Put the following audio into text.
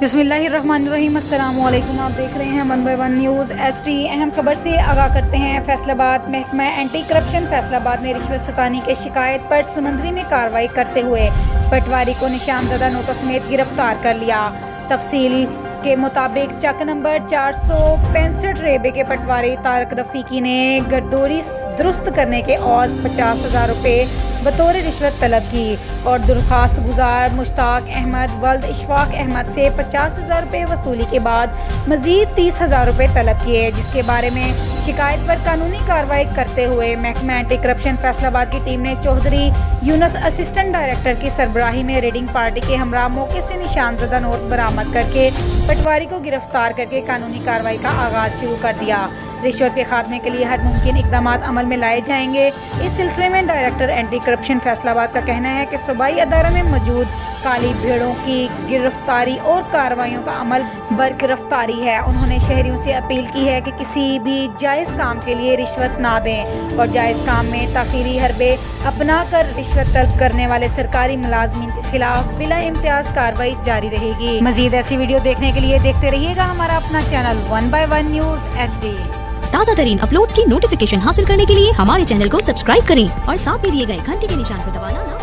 बिस्मिल्लाहिर्रहमानिर्रहीम। अस्सलामु अलैकुम। आप देख रहे हैं 1 by 1 न्यूज़ HD। अहम खबर से आगाह करते हैं। फैसलाबाद महकमा एंटी करप्शन फैसलाबाद ने रिश्वत सतानी की शिकायत पर समंदरी में कार्रवाई करते हुए पटवारी को निशानजदा नोटों समेत गिरफ्तार कर लिया। तफसील के मुताबिक चक नंबर 465 रेबे के पटवारी तारक रफीकी ने गर्दोरी दुरुस्त करने के औज़ 50,000 रुपये बतौर रिश्वत तलब की और दरख्वास्त गुजार मुश्ताक अहमद वल्द इशफाक अहमद से 50,000 रुपये वसूली के बाद मज़ीद 30,000 रुपये तलब किए, जिसके बारे में शिकायत पर कानूनी कार्रवाई करते हुए महकमा एंटी करप्शन फैसलाबाद की टीम ने चौधरी यूनुस असिस्टेंट डायरेक्टर की सरबराही में रेडिंग पार्टी के हमरा मौके से निशानजदा नोट बरामद करके पटवारी को गिरफ्तार करके कानूनी कार्रवाई का आगाज शुरू कर दिया। रिश्वत के खात्मे के लिए हर मुमकिन इकदाम अमल में लाए जाएंगे। इस सिलसिले में डायरेक्टर एंटी करप्शन फैसलाबाद का कहना है कि सूबाई अदारों में मौजूद काली भेड़ों की गिरफ्तारी और कार्रवाइयों का अमल बरकरारी है। उन्होंने शहरियों से अपील की है कि किसी भी जायज़ काम के लिए रिश्वत ना दें और जायज़ काम में ताख़ीरी हरबे अपना कर रिश्वत तलब करने वाले सरकारी मुलाजमीन के खिलाफ बिला इम्तियाज़ कार्रवाई जारी रहेगी। मज़ीद ऐसी वीडियो देखने के लिए देखते रहिएगा हमारा अपना चैनल 1 by 1 न्यूज़ HD। ताज़ा तरीन अपलोड्स की नोटिफिकेशन हासिल करने के लिए हमारे चैनल को सब्सक्राइब करें और साथ में दिए गए घंटी के निशान को दबाना